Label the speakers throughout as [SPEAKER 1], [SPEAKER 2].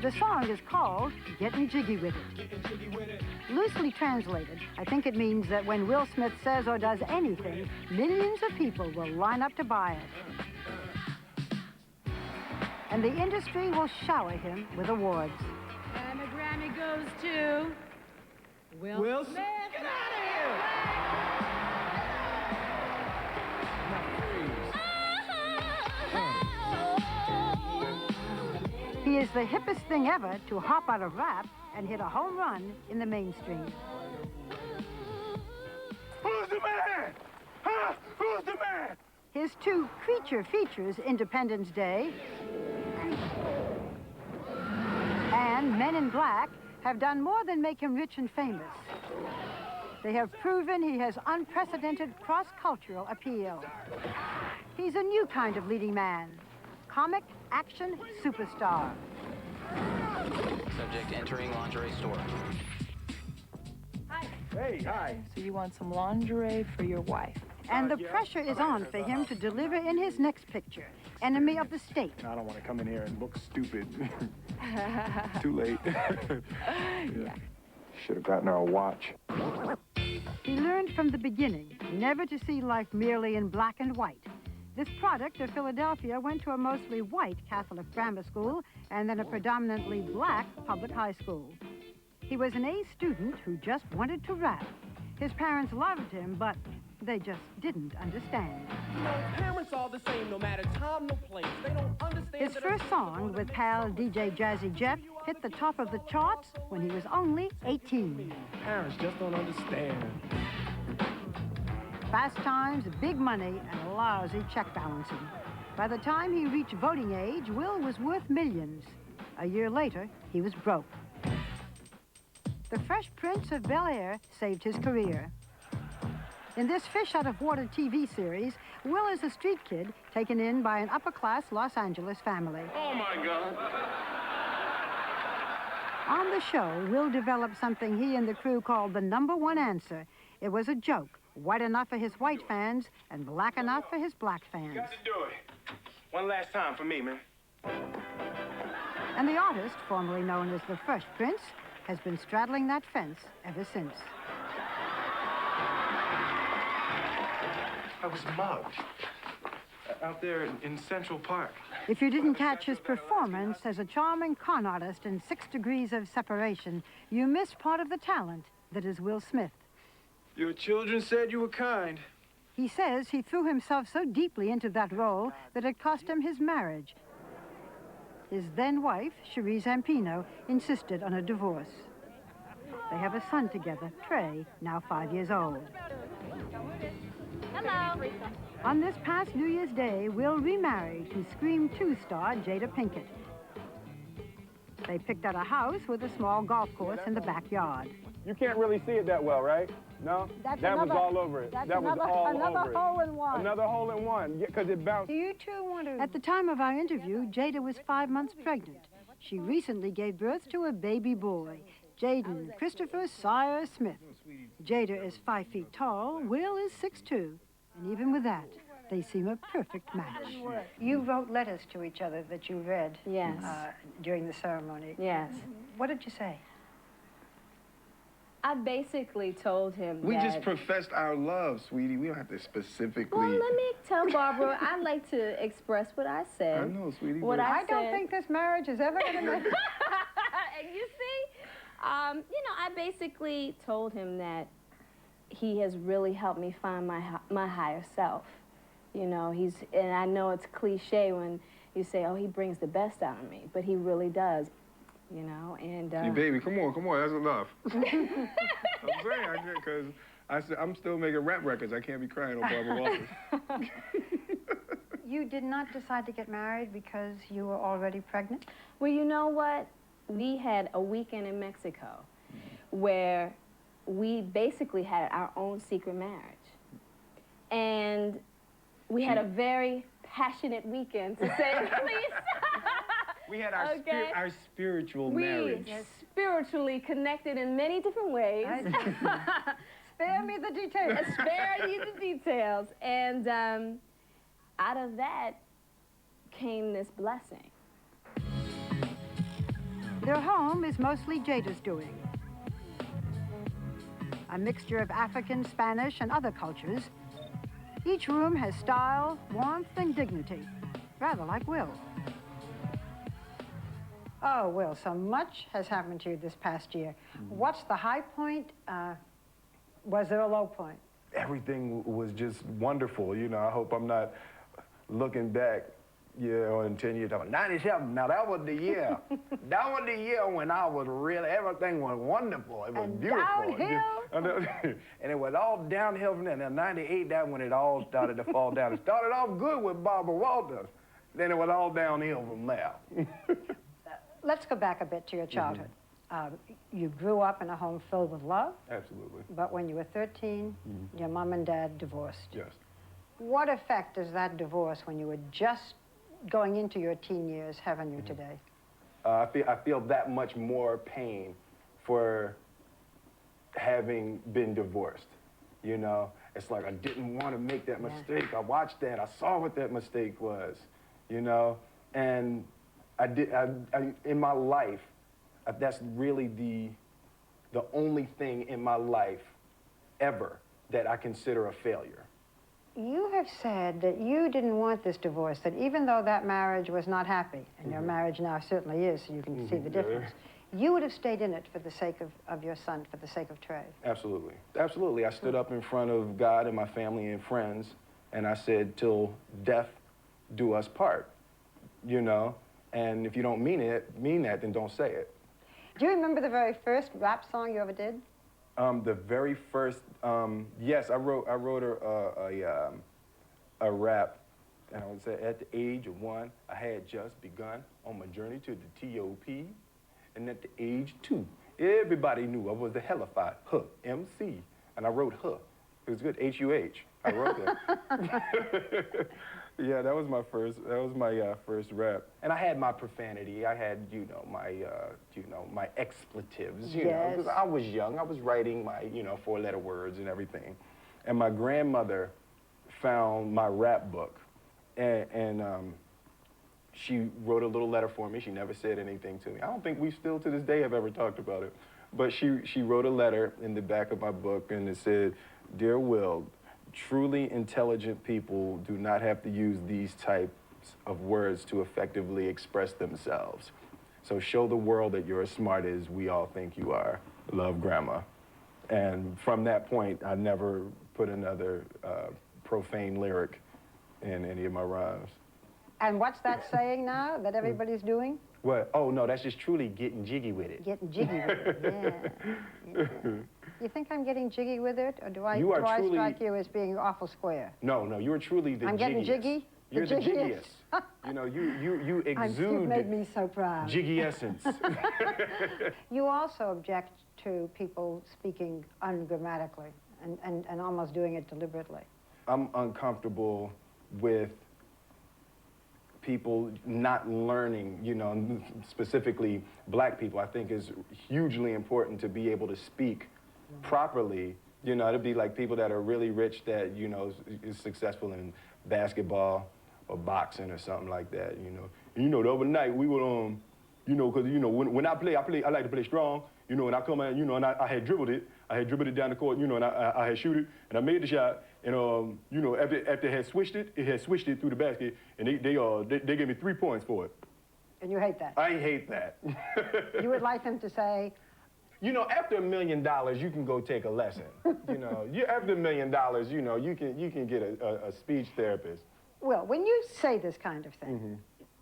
[SPEAKER 1] The song is called Getting Jiggy With It. Loosely translated, I think it means that when Will Smith says or does anything, millions of people will line up to buy it. And the industry will shower him with awards.
[SPEAKER 2] And the Grammy goes to Will Smith.
[SPEAKER 3] Get out of here!
[SPEAKER 1] He is the hippest thing ever to hop out of rap and hit a home run in the mainstream.
[SPEAKER 3] Who's the man? Huh? Who's the man?
[SPEAKER 1] His two creature features, Independence Day and Men in Black, have done more than make him rich and famous. They have proven he has unprecedented cross-cultural appeal. He's a new kind of leading man, comic action superstar.
[SPEAKER 4] Subject entering lingerie store.
[SPEAKER 2] Hi.
[SPEAKER 3] Hey, hi.
[SPEAKER 5] So you want some lingerie for your wife?
[SPEAKER 1] And the pressure is on for him to deliver in his next picture, Enemy of the State.
[SPEAKER 3] I don't want to come in here and look stupid. Too late. Yeah. Should have gotten her a watch.
[SPEAKER 1] He learned from the beginning never to see life merely in black and white. This product of Philadelphia went to a mostly white Catholic grammar school and then a predominantly black public high school. He was an A student who just wanted to rap. His parents loved him, but they just didn't understand.
[SPEAKER 6] You know, parents all the same, no matter time, no place. They don't understand.
[SPEAKER 1] His first song with pal DJ Jazzy Jeff hit the top of the charts when he was only 18.
[SPEAKER 6] Parents just don't understand.
[SPEAKER 1] Fast times, big money, and lousy check balancing. By the time he reached voting age, Will was worth millions. A year later, he was broke. The Fresh Prince of Bel-Air saved his career. In this fish-out-of-water TV series, Will is a street kid taken in by an upper-class Los Angeles family.
[SPEAKER 3] Oh, my God.
[SPEAKER 1] On the show, Will developed something he and the crew called the #1 answer. It was a joke, white enough for his white fans and black enough for his black fans.
[SPEAKER 3] Got to do it. One last time for me, man.
[SPEAKER 1] And the artist, formerly known as the Fresh Prince, has been straddling that fence ever since.
[SPEAKER 3] I was mugged out there in Central Park.
[SPEAKER 1] If you didn't catch his performance as a charming con artist in 6 Degrees of Separation, you missed part of the talent that is Will Smith.
[SPEAKER 3] Your children said you were kind.
[SPEAKER 1] He says he threw himself so deeply into that role that it cost him his marriage. His then-wife, Cherie Zampino, insisted on a divorce. They have a son together, Trey, now 5 years old.
[SPEAKER 2] Hello.
[SPEAKER 1] On this past New Year's Day, Will remarried to Scream 2 star Jada Pinkett. They picked out a house with a small golf course in the backyard.
[SPEAKER 3] You can't really see it that well, right? No?
[SPEAKER 1] That's
[SPEAKER 3] that
[SPEAKER 1] another-
[SPEAKER 3] was all over it.
[SPEAKER 1] that's
[SPEAKER 3] That was all
[SPEAKER 1] another
[SPEAKER 3] over it.
[SPEAKER 1] hole in one.
[SPEAKER 3] Another hole in one, because it bounced.
[SPEAKER 1] Do you two want to... At the time of our interview, Jada was 5 months pregnant. She recently gave birth to a baby boy, Jaden Christopher Sire Smith. Jada is 5 feet tall, Will is 6'2", and even with that, they seem a perfect match. You wrote letters to each other that you read
[SPEAKER 5] Yes.
[SPEAKER 1] During the ceremony.
[SPEAKER 5] Yes.
[SPEAKER 1] What did you say?
[SPEAKER 5] I basically told him
[SPEAKER 7] We
[SPEAKER 5] that...
[SPEAKER 7] just professed our love, sweetie. We don't have to specifically...
[SPEAKER 5] Well, let me tell Barbara, I like to express what I said.
[SPEAKER 7] I know, sweetie.
[SPEAKER 5] What
[SPEAKER 7] but-
[SPEAKER 5] I
[SPEAKER 1] I don't
[SPEAKER 5] said-
[SPEAKER 1] think this marriage is ever going to make...
[SPEAKER 5] And you see, I basically told him that he has really helped me find my higher self. You know, and I know it's cliche when you say, oh, he brings the best out of me, but he really does, you know, and...
[SPEAKER 7] Hey, baby, come on, that's enough. I'm saying, because I'm still making rap records. I can't be crying on Barbara Walters.
[SPEAKER 1] You did not decide to get married because you were already pregnant?
[SPEAKER 5] Well, you know what? We had a weekend in Mexico where we basically had our own secret marriage. And we had a very passionate weekend, to say the least.
[SPEAKER 7] We had our,
[SPEAKER 5] Okay.
[SPEAKER 7] our spiritual marriage.
[SPEAKER 5] We spiritually connected in many different ways.
[SPEAKER 1] Spare me the details.
[SPEAKER 5] Spare you the details. And out of that came this blessing.
[SPEAKER 1] Their home is mostly Jada's doing. A mixture of African, Spanish, and other cultures. Each room has style, warmth, and dignity, rather like Will. Oh, Will, so much has happened to you this past year. What's the high point? Was there a low point?
[SPEAKER 3] Everything was just wonderful. You know, I hope I'm not looking back, you know, in 10 years, 97. Now, that was the year. That was the year when I was really, everything was wonderful. It was
[SPEAKER 1] And
[SPEAKER 3] beautiful.
[SPEAKER 1] downhill.
[SPEAKER 3] And it was all downhill from there. Now, 98, that's when it all started to fall down. It started off good with Barbara Walters. Then it was all downhill from there.
[SPEAKER 1] Let's go back a bit to your childhood. You grew up in a home filled with love,
[SPEAKER 3] Absolutely.
[SPEAKER 1] but when you were 13, your mom and dad divorced.
[SPEAKER 3] Yes.
[SPEAKER 1] What effect does that divorce, when you were just going into your teen years, have on you today?
[SPEAKER 3] I feel that much more pain for having been divorced. You know, it's like I didn't want to make that mistake. I watched that. I saw what that mistake was. You know, and in my life, that's really the only thing in my life ever that I consider a failure.
[SPEAKER 1] You have said that you didn't want this divorce, that even though that marriage was not happy, and your marriage now certainly is, so you can see the difference, you would have stayed in it for the sake of your son, for the sake of Trey.
[SPEAKER 3] Absolutely. Absolutely. I stood up in front of God and my family and friends, and I said, till death do us part, you know? And if you don't mean that, then don't say it.
[SPEAKER 1] Do you remember the very first rap song you ever did?
[SPEAKER 3] The very first, yes, I wrote a rap, and I would say at the age of 1, I had just begun on my journey to the T.O.P., and at the age 2, everybody knew I was the hellified MC, and I wrote Huh. It was good, H-U-H. I wrote that. Yeah, that was my first rap. And I had my profanity. I had, my expletives, you know, because I was young. I was writing my, 4-letter words and everything. And my grandmother found my rap book, and she wrote a little letter for me. She never said anything to me. I don't think we still to this day have ever talked about it. But she wrote a letter in the back of my book, and it said, "Dear Will, truly intelligent people do not have to use these types of words to effectively express themselves. So show the world that you're as smart as we all think you are. Love, Grandma." And from that point, I never put another profane lyric in any of my rhymes.
[SPEAKER 1] And what's that saying now that everybody's doing?
[SPEAKER 3] What? Oh, no, that's just truly getting jiggy with it.
[SPEAKER 1] Getting jiggy with it, yeah. You think I'm getting jiggy with it, or do I strike you as being awful square?
[SPEAKER 3] No, you're truly the jiggiest.
[SPEAKER 1] I'm getting jiggy?
[SPEAKER 3] You're the jiggiest. You exude
[SPEAKER 1] You've made me so proud.
[SPEAKER 3] jiggy essence.
[SPEAKER 1] You also object to people speaking ungrammatically and almost doing it deliberately.
[SPEAKER 3] I'm uncomfortable with people not learning, specifically black people. I think is hugely important to be able to speak properly. To be like people that are really rich that, is successful in basketball or boxing or something like that, the other night we were, because, when I like to play strong, and I come out, and I had dribbled it. I had dribbled it down the court, and I had shoot it, and I made the shot, and, after it had switched it through the basket, and they gave me 3 points for it.
[SPEAKER 1] And you hate that?
[SPEAKER 3] I hate that.
[SPEAKER 1] You would like them to say,
[SPEAKER 3] after $1 million, you can go take a lesson. After $1 million, you can get a speech therapist.
[SPEAKER 1] Well, when you say this kind of thing,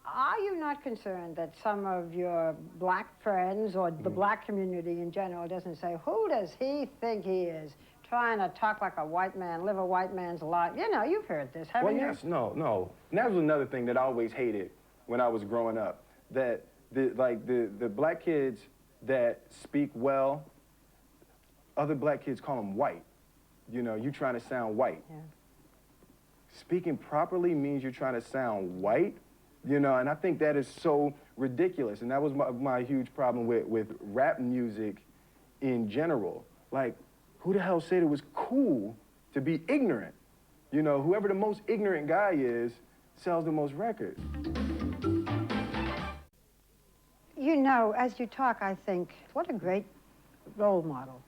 [SPEAKER 1] are you not concerned that some of your black friends or the black community in general doesn't say, who does he think he is, trying to talk like a white man, live a white man's life? You've heard this, haven't you?
[SPEAKER 3] Well, yes, no. And that was another thing that I always hated when I was growing up, that the black kids that speak well, other black kids call them white. You trying to sound white. Yeah. Speaking properly means you're trying to sound white, and I think that is so ridiculous. And that was my huge problem with rap music in general. Like, who the hell said it was cool to be ignorant? Whoever the most ignorant guy is sells the most records.
[SPEAKER 1] You know, as you talk, I think, what a great role model.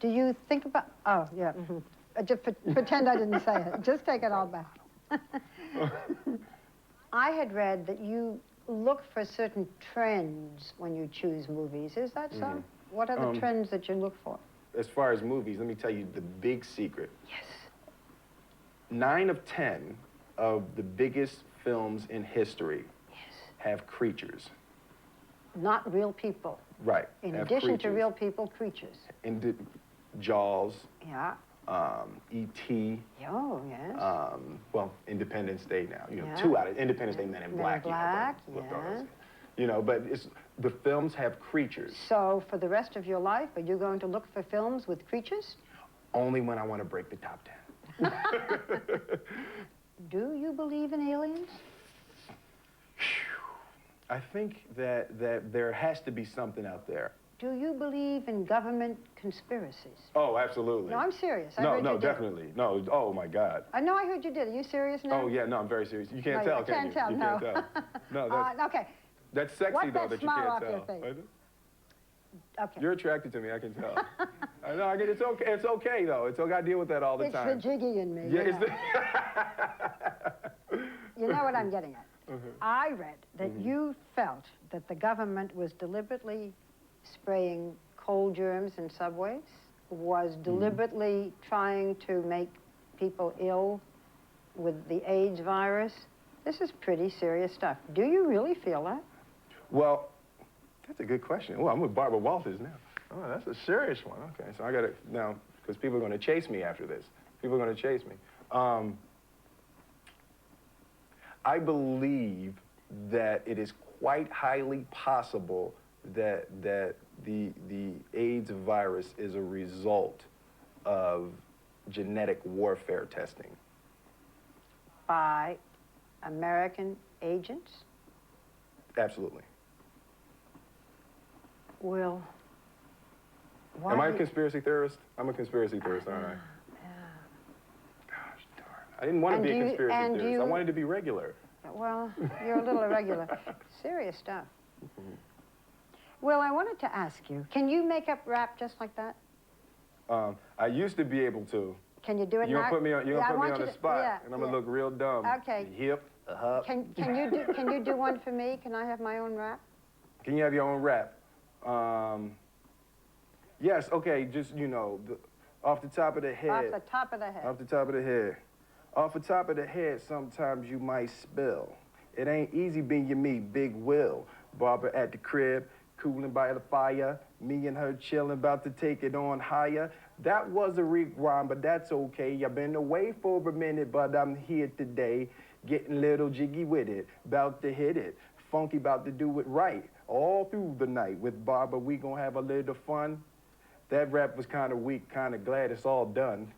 [SPEAKER 1] Do you think about, oh, yeah. Just pretend I didn't say it. Just take it all back. I had read that you look for certain trends when you choose movies. Is that so? What are the trends that you look for?
[SPEAKER 3] As far as movies, let me tell you the big secret.
[SPEAKER 1] Yes.
[SPEAKER 3] 9 of 10 of the biggest films in history have creatures.
[SPEAKER 1] Not real people.
[SPEAKER 3] Right.
[SPEAKER 1] In
[SPEAKER 3] have
[SPEAKER 1] addition to
[SPEAKER 3] creatures.
[SPEAKER 1] real people, creatures.
[SPEAKER 3] Jaws,
[SPEAKER 1] Yeah.
[SPEAKER 3] E.T.,
[SPEAKER 1] Oh, yes.
[SPEAKER 3] well, Independence Day now. You know,
[SPEAKER 1] Yeah.
[SPEAKER 3] 2 out of Independence Day, Men in Black.
[SPEAKER 1] Black,
[SPEAKER 3] you know,
[SPEAKER 1] yeah.
[SPEAKER 3] You know, but the films have creatures.
[SPEAKER 1] So for the rest of your life, are you going to look for films with creatures?
[SPEAKER 3] Only when I want to break the top 10.
[SPEAKER 1] Do you believe in aliens?
[SPEAKER 3] I think that there has to be something out there.
[SPEAKER 1] Do you believe in government conspiracies?
[SPEAKER 3] Oh, absolutely.
[SPEAKER 1] No, I'm serious. I
[SPEAKER 3] No,
[SPEAKER 1] heard
[SPEAKER 3] no,
[SPEAKER 1] you did.
[SPEAKER 3] definitely. No, oh my God.
[SPEAKER 1] I know I heard you did. Are you serious now?
[SPEAKER 3] Oh yeah, no, I'm very serious. You can't
[SPEAKER 1] No,
[SPEAKER 3] tell,
[SPEAKER 1] I
[SPEAKER 3] can
[SPEAKER 1] can't
[SPEAKER 3] you?
[SPEAKER 1] tell,
[SPEAKER 3] You
[SPEAKER 1] no.
[SPEAKER 3] can't tell. No, that's,
[SPEAKER 1] Okay,
[SPEAKER 3] that's sexy
[SPEAKER 1] Wipe
[SPEAKER 3] though
[SPEAKER 1] that
[SPEAKER 3] that you
[SPEAKER 1] smile
[SPEAKER 3] can't
[SPEAKER 1] off
[SPEAKER 3] tell.
[SPEAKER 1] your face. okay.
[SPEAKER 3] You're attracted to me, I can tell. I know, it's okay. It's okay though. It's okay. I deal with that all the time.
[SPEAKER 1] It's the jiggy in me.
[SPEAKER 3] Yeah,
[SPEAKER 1] you
[SPEAKER 3] it's
[SPEAKER 1] know.
[SPEAKER 3] the.
[SPEAKER 1] You know what I'm getting at? I read that you felt that the government was deliberately spraying cold germs in subways, was deliberately trying to make people ill with the AIDS virus. This is pretty serious stuff. Do you really feel that?
[SPEAKER 3] Well, that's a good question. Well, I'm with Barbara Walters now. Oh, that's a serious one. Okay, so I got to now because people are going to chase me after this. People are going to chase me. I believe that it is quite highly possible that the AIDS virus is a result of genetic warfare testing.
[SPEAKER 1] By American agents?
[SPEAKER 3] Absolutely.
[SPEAKER 1] Well, why
[SPEAKER 3] Am I a
[SPEAKER 1] do-
[SPEAKER 3] conspiracy theorist? I'm a conspiracy theorist, aren't I? Gosh darn. I didn't want to
[SPEAKER 1] And
[SPEAKER 3] be
[SPEAKER 1] do
[SPEAKER 3] a
[SPEAKER 1] you-
[SPEAKER 3] conspiracy
[SPEAKER 1] and do
[SPEAKER 3] theorist. I
[SPEAKER 1] you-
[SPEAKER 3] wanted to be regular.
[SPEAKER 1] Well, you're a little irregular. Serious stuff. Well, I wanted to ask you, can you make up rap just like that?
[SPEAKER 3] I used to be able to.
[SPEAKER 1] Can you do it
[SPEAKER 3] You're
[SPEAKER 1] now?
[SPEAKER 3] gonna put me on, you're
[SPEAKER 1] Yeah, I
[SPEAKER 3] gonna put me
[SPEAKER 1] want
[SPEAKER 3] on
[SPEAKER 1] you
[SPEAKER 3] the
[SPEAKER 1] to-
[SPEAKER 3] spot,
[SPEAKER 1] yeah,
[SPEAKER 3] and I'm gonna
[SPEAKER 1] yeah.
[SPEAKER 3] look real dumb.
[SPEAKER 1] Okay.
[SPEAKER 3] Hip, hop.
[SPEAKER 1] Can you do one for me? Can I have my own rap?
[SPEAKER 3] Can you have your own rap? Yes. Okay. Just off the top of the head.
[SPEAKER 1] Off the top of the head.
[SPEAKER 3] Off the top of the head. Off the top of the head, sometimes you might spill. It ain't easy being your me, Big Will. Barbara at the crib, cooling by the fire. Me and her chilling, about to take it on higher. That was a rewind, but that's okay. I've been away for a minute, but I'm here today. Getting a little jiggy with it, about to hit it. Funky, about to do it right. All through the night. With Barbara, we gonna have a little fun. That rap was kind of weak, kind of glad it's all done.